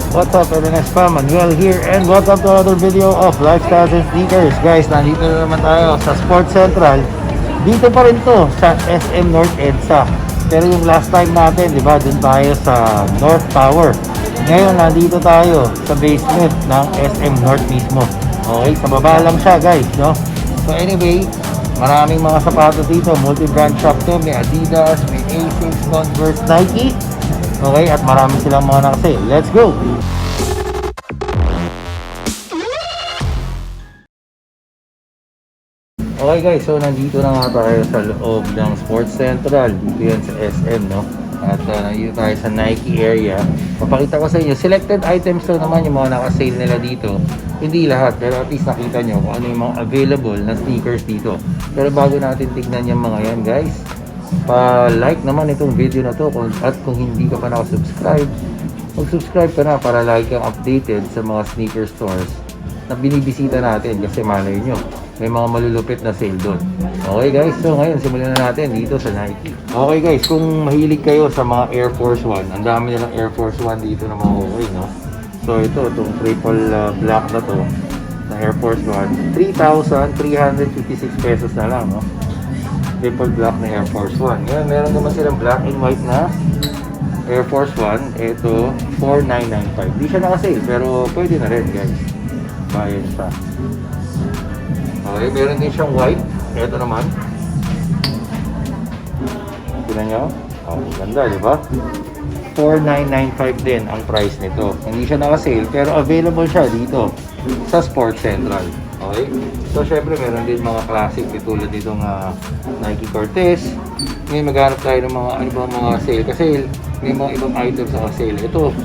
What's up, LNS fam? Manuel here and welcome to another video of Lifestyles and Sneakers. Guys, nandito na naman tayo sa Sports Central. Dito pa rin to sa SM North EDSA. Pero yung last time natin, di ba, dun tayo sa North Tower. Ngayon, nandito tayo sa basement ng SM North mismo. Okay, sa baba lang siya guys, no? So anyway, maraming mga sapatos dito. Multi-brand shop to. May ADIDAS, may ASICS, Converse, Nike. Okay, at marami silang mga naka-sale. Let's go! Okay guys, so nandito na nga tayo sa loob ng Sports Central. Dito yan sa SM, no? At nandito tayo sa Nike area. Papakita ko sa inyo, selected items to naman yung mga naka-sale nila dito. Hindi lahat, pero at least nakita nyo kung ano yung mga available na sneakers dito. Pero bago natin tignan yung mga yan guys, pa-like naman itong video na to at kung hindi ka pa nakasubscribe, mag-subscribe ka na para lagi kang updated sa mga sneaker stores na binibisita natin kasi malay nyo, may mga malulupit na sale doon. Okay guys, so ngayon simulan na natin dito sa Nike. Okay guys, kung mahilig kayo sa mga Air Force 1, ang dami nilang Air Force 1 dito na mga okay, no? So ito, itong triple black na to, na Air Force 1, 3,356 pesos na lang, no? Triple black na Air Force 1. Ngayon, meron naman silang black and white na Air Force 1. Ito, 4,995. Hindi siya naka-sale, pero pwede na rin guys. Bayan siya. Okay, meron din siyang white. Ito naman. Tignan nyo. Oh, ganda, di ba? 4,995 din ang price nito. Hindi siya naka-sale, pero available siya dito sa Sports Central. Okay? So, syempre, meron din mga classic tulad ditong Nike Cortez. Ngayon, maghanap tayo ng mga, ano bang mga sale. Kasi may mga ibang items na sale. Ito,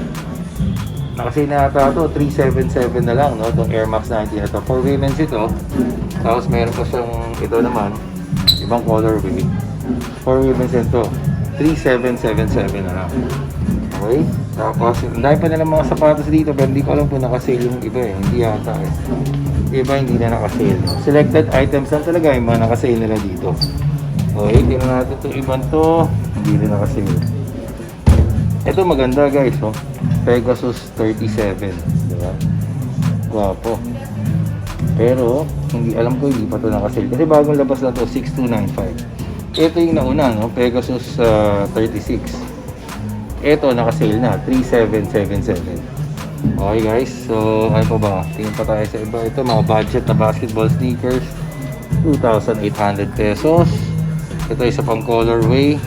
nakasale na ata ito, 377 na lang, no? Itong Air Max 90 na ito. For women's ito. Tapos, meron pa siyang, ito naman, ibang colorway. For women's ito, 3,777 na lang. Okay? Tapos, dahil pa nilang mga sapatos dito, pero hindi ko alam kung nakasale yung iba eh. Hindi yata eh. Iba hindi na nakasale. Selected items lang talaga yung mga nakasale nila dito. Okay, tingnan natin itong ibang to. Hindi rin nakasale. Ito maganda guys, oh. Pegasus 37. Diba? Guwapo. Pero, hindi alam ko hindi pa ito nakasale. Kasi bagong labas na to, 6295. Ito yung nauna, no? Pegasus 36. Ito nakasale na, 3777. Okay guys, so ano pa ba? Tingin pa tayo sa iba. Ito mga budget na basketball sneakers, 2,800 pesos. Ito isa pang colorway,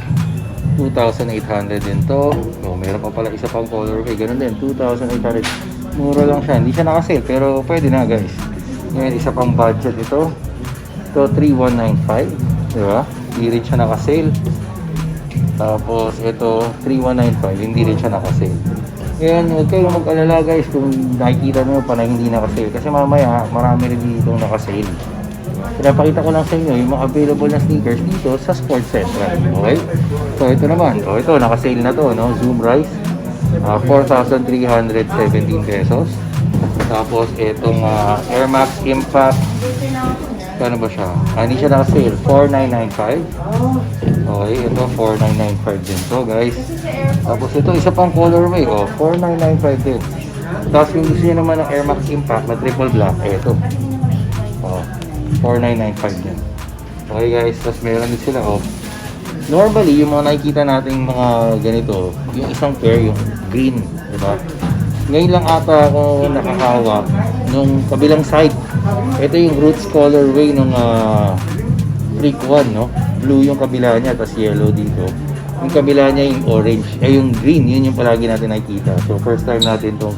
2,800 din to. So, meron pa pala isa pang colorway, ganun din, 2,800. Mura lang siya, hindi siya nakasale pero pwede na guys. Ngayon isa pang budget ito. Ito 3,195, diba? Hindi rin siya nakasale. Tapos ito 3,195, hindi rin siya nakasale. Ngayon, huwag kayong mag-alala guys kung nakikita nyo pa na hindi nakasale. Kasi mamaya, marami rin dito nakasale. Pinapakita ko lang sa inyo yung mga available na sneakers dito sa Sports Central. Okay? So, ito naman. O, ito, nakasale na to, no? Zoom Rise. 4,317 pesos. Tapos, itong Air Max Impact. Kano ba siya? Hindi siya nakasale. 4,995. Okay, ito 4,995 din to guys. Tapos ito isa pang colorway, oh, 4,995 din. Tapos yung gusto nyo naman ng Air Max Impact na triple black, ito. Oh, 4,995 din. Okay guys, tapos meron din sila, oh. Normally, yung mga nakikita nating mga ganito, yung isang pair, yung green, diba? Ngayon lang ata ako nakakawak nung kabilang side. Ito yung Roots colorway nung Freak 1, no? Blue yung kabila niya, tapos yellow dito. Yung kabila niya yung orange. Yung green, yun yung palagi natin nakikita. So, first time natin itong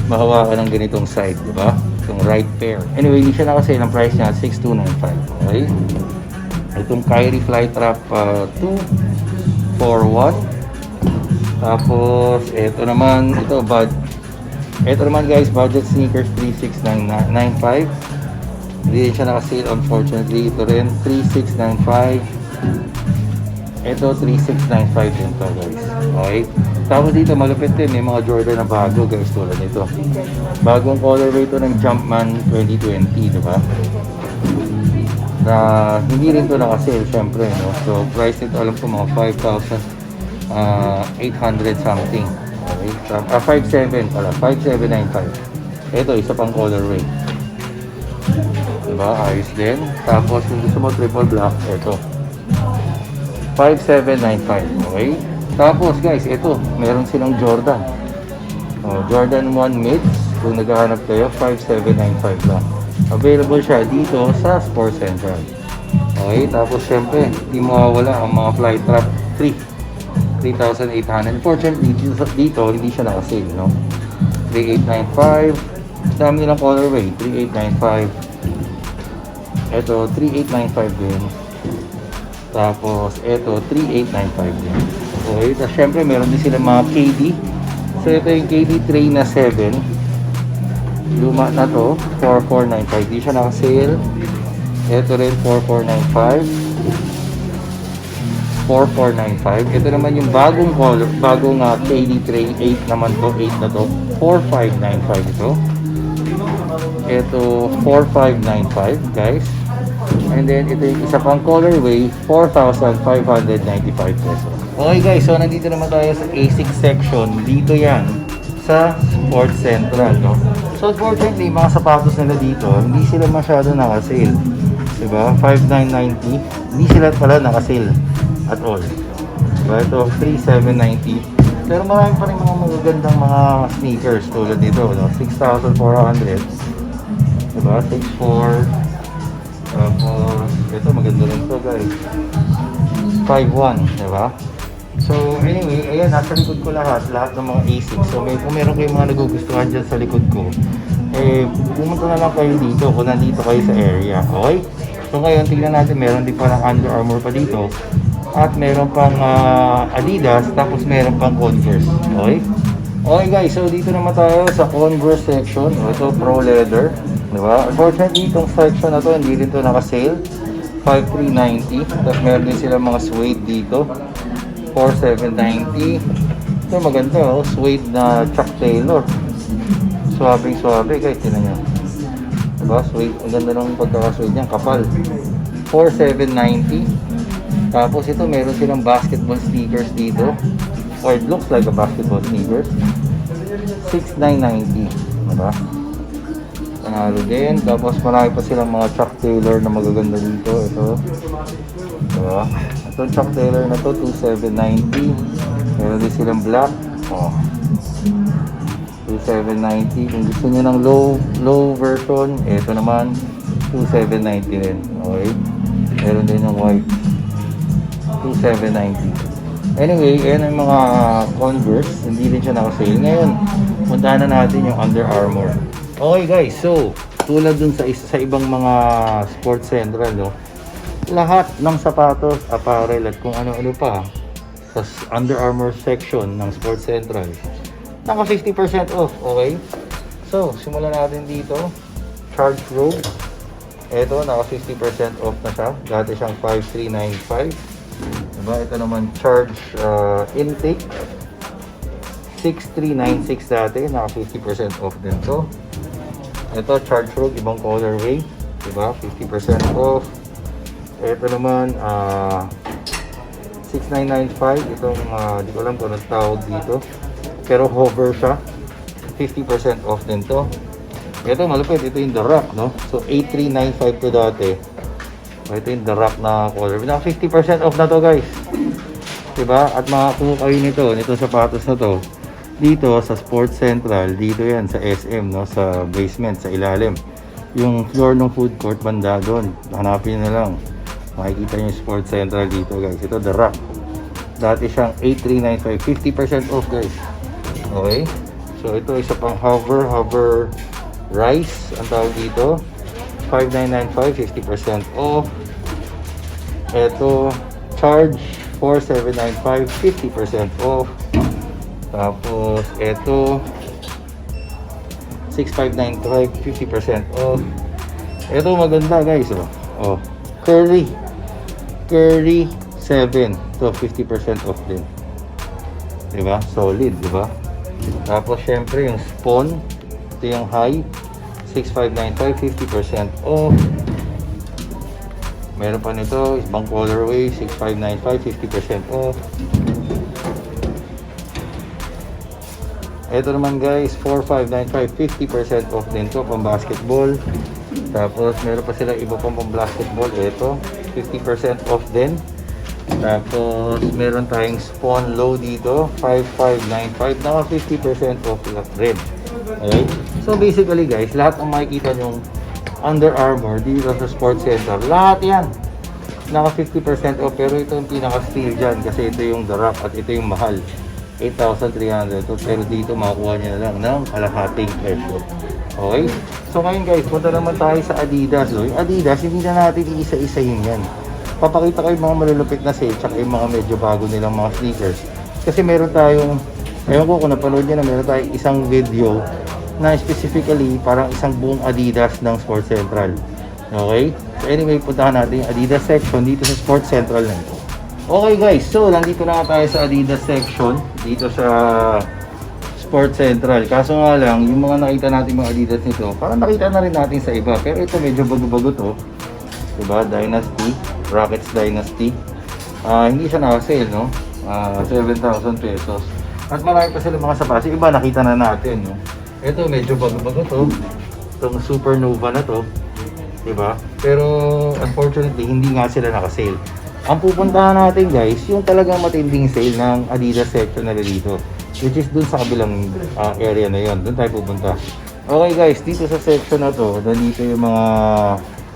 mahawakan ng ganitong side, di ba? Itong right pair. Anyway, hindi siya nakasale. Ang price niya, 6,295. Okay? Itong Kyrie Flytrap 241. Tapos, ito naman, ito naman guys, budget sneakers 3,695. Hindi rin siya nakasale unfortunately. Ito rin 3,695. Ito 3,695 din to guys. Okay. Tapos dito malupit din, may mga Jordan na bago guys tulad nito. Bagong colorway ito ng Jumpman 2020, diba? Na hindi rin to nakasale syempre, no? So price nito alam ko mga 5,800 something. Okay, 5.7 pala, 5.795. Ito, isa pang colorway. Diba, ayos din. Tapos kung gusto mo triple black, ito 5.795. Okay. Tapos guys, ito, meron silang Jordan. Jordan 1 mids. Kung naghahanap kayo, 5.795 lang. Available siya dito sa Sports Central. Okay, tapos syempre, hindi mawawala ang mga fly trap 3,800. Unfortunately, dito hindi siya naka-sale, no? 3,895. Dami nilang colorway, 3,895. Ito, 3,895 din. Tapos, ito, 3,895 din. Okay, tapos syempre, meron din sila mga KD. So, ito yung KD tray na 7. Luma na to, 4,495. Di siya naka-sale. Ito rin, 4,495. 4,495. Ito naman yung bagong color, bagong KD tray 8 naman to, 8 na to, 4,595 ito. Ito, 4,595 guys. And then, ito yung isa pang colorway, 4,595 pesos. Okay guys, so nandito naman tayo sa A6 section. Dito yan, sa Sports Central, no? So, unfortunately, mga sapatos nila dito, hindi sila masyado naka-sale. Diba? 5,990. Hindi sila pala naka-sale at all. Diba? Ito, 3,790. Pero marami pa rin mga magagandang mga sneakers tulad dito, no? 6,400. Diba? 6,400. Tapos, ito maganda rin to guys. 5,100. Diba? So, anyway, ayan, nasa likod ko lahat ng mga A6. So, kung meron kayong mga nagugustuhan dyan sa likod ko, pumunta na lang kayo dito kung nandito kayo sa area. Okay? So, ngayon, tingnan natin, meron din parang Under Armour pa dito. At meron pang Adidas, tapos meron pang Converse. Okay? Okay guys, so dito naman tayo sa Converse section. Ito, Pro Leather. Diba? Unfortunately, itong section na to, hindi rin to naka-sale. 5,390. Tapos meron din sila mga suede dito. 4,790. Ito maganda, oh. Suede na Chuck Taylor. Suwabing-suwabe guys, tinan nyo. Diba? Suede. Ang ganda ng pagkaka-suede niya. Kapal. 4,790. Tapos ito, meron silang basketball sneakers dito. Or it looks like a basketball sneakers. 6,990. Diba? Panalo din. Tapos marami pa silang mga Chuck Taylor na magaganda dito. Ito. Diba? Itong Chuck Taylor na to, 2,790. Meron din silang black. 2,790. Kung gusto nyo ng low version, ito naman, 2,790 din. Okay? Meron din yung white. 2,790. Anyway, ayan ang mga Converse. Hindi rin siya naka-sale. Ngayon, puntahan na natin yung Under Armour. Okay guys, so tulad dun sa ibang mga Sports Central, no? Lahat ng sapatos, apparel at kung ano-ano pa sa Under Armour section ng Sports Central, naka 50% off. Okay? So, simulan natin dito. Charge Robe. Ito, naka 50% off na siya. Dati siyang 5,395. Diba? Ito naman Charge Intake. 6,396 dati. Naka 50% off din to. Ito, Charge Robe. Ibang colorway. Diba? 50% off. Ito naman, 6,995. Itong, di ko alam kung anong tawag dito. Pero hover siya. 50% off din to. Ito, malupit. Ito yung The Rock, no? So, 8,395 to dati. Ito yung The Rock na color. Naka 50% off na to, guys. Diba? At makakuha kayo nito sapatos na to. Dito, sa Sports Central. Dito yan, sa SM, no? Sa basement, sa ilalim. Yung floor ng food court, banda doon. Hanapin na lang. Makikita nyo yung Sports Central dito guys. Ito The Rock. Dati siyang 8,395. 50% off guys. Okay. So ito isa pang hover rice. Ang tawag dito. 5,995. 50% off. Ito Charge 4,795. 50% off. Tapos ito 6,595. 50% off. Ito maganda guys. Oh. Curry 7 to 50% off din. Diba? Solid, diba? Tapos syempre yung Spawn, ito yung high, 6,595, 50% off. Meron pa nito, ibang colorway, 6,595, 50% off. Ito naman guys, 4595, 50% off din to pang basketball. Tapos meron pa sila iba pang basketball. Ito, 50% off din. Tapos meron tayong spawn low dito, 5595, naka 50% off rin. Okay? So basically guys, lahat ng makikita nyong Under Armour dito sa Sports Center, lahat yan naka 50% off. Pero ito yung pinaka steal dyan kasi ito yung the rock at ito yung mahal, 8,300. Pero dito makukuha nyo na lang ng kalahating presyo. Okay? So ngayon guys, punta naman tayo sa Adidas. Yung Adidas, hindi na natin iisa-isahin yan. Papakita ko yung mga malulupit na sale tsaka yung mga medyo bago nilang mga sneakers. Kasi meron tayong, ewan ko kung napanood nyo na, meron tayong isang video na specifically parang isang buong Adidas ng Sports Central. Okay? So anyway, puntahan natin yung Adidas section dito sa Sports Central na ito. Okay guys, so nandito na tayo sa Adidas section dito sa Sports Central. Kaso nga lang, yung mga nakita natin mga Adidas nito, parang nakita na rin natin sa iba. Pero ito medyo bago-bago to. Diba? Dynasty, Rockets Dynasty. Hindi siya naka-sale, no? 7,000 pesos. At marami pa sila mga sapatos. Iba nakita na natin, no? Ito medyo bago-bago to. Itong Supernova na to. Diba? Pero unfortunately, hindi nga sila naka-sale. Ang pupuntahan natin guys, yung talagang matinding sale ng Adidas section na dito. Which is dun sa kabilang area na yon. Dun tayo pupunta. Okay guys, dito sa section na to, dito yung mga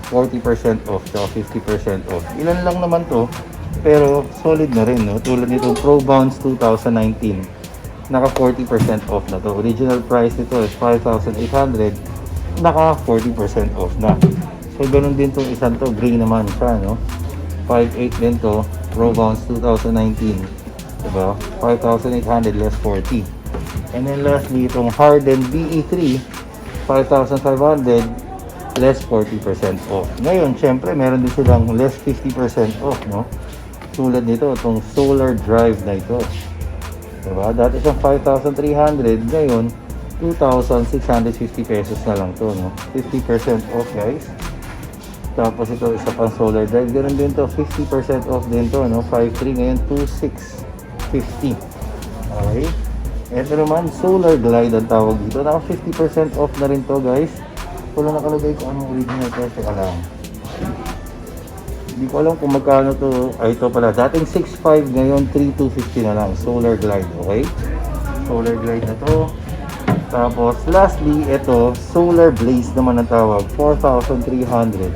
40% off, so 50% off. Ilan lang naman to, pero solid na rin, no? Tulad nito, Pro Bounce 2019. Naka 40% off na to. Original price nito is 5,800. Naka 40% off na. So, ganun din tong isang to. Gray naman siya, no? 5,800 din to. Pro Bounce 2019. Diba? 5,800 less 40. And then lastly, itong Harden BE3, 5,500 less 40% off. Ngayon, syempre, meron din silang less 50% off, no? Tulad nito, itong Solar Drive na ito. Diba? Dati siyang 5,300, ngayon, 2,650 pesos na lang to, no? 50% off, guys. Tapos ito, isa pang Solar Drive. Ganun din to, 50% off din to, no? 5,300, ngayon, 2,650. Okay? Ito naman, Solar Glide ang tawag dito. Naka 50% off na rin to, guys. Wala nakalagay kung anong original price ka lang. Hindi ko alam kung magkano to. Ay, ito pala. Dating 6,500, ngayon 3,250 na lang. Solar Glide, okay? Solar Glide na to. Tapos, lastly, ito, Solar Blaze naman ang tawag. 4,300.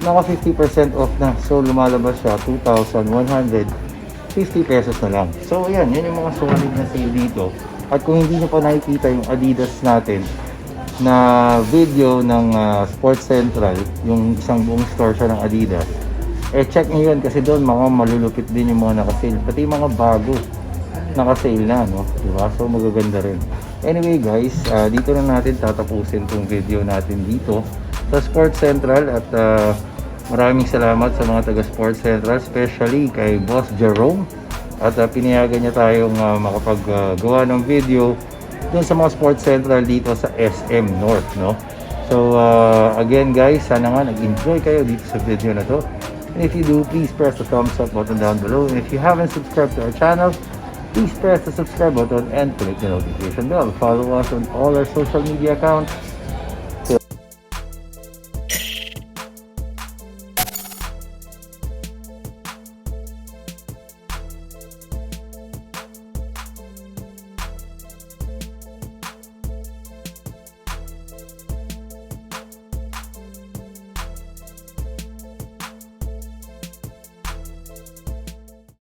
Naka 50% off na. So, lumalabas siya. 2,150 pesos na lang. So, ayan. Yan yung mga solid na sale dito. At kung hindi nyo pa nakikita yung Adidas natin, na video ng Sports Central, yung isang buong store siya ng Adidas, check nyo yun kasi doon mga malulupit din yung mga naka-sale, pati yung mga bago naka-sale na, no? Diba? So magaganda rin. Anyway guys, dito na natin tatapusin tong video natin dito sa Sports Central at maraming salamat sa mga taga Sports Central, especially kay Boss Jerome at pinayagan niya tayong makapaggawa ng video dun sa mga Sports Central dito sa SM North, no? So, again guys, sana nga nag-enjoy kayo dito sa video na to. And if you do, please press the thumbs up button down below. And if you haven't subscribed to our channel, please press the subscribe button and click the notification bell. Follow us on all our social media accounts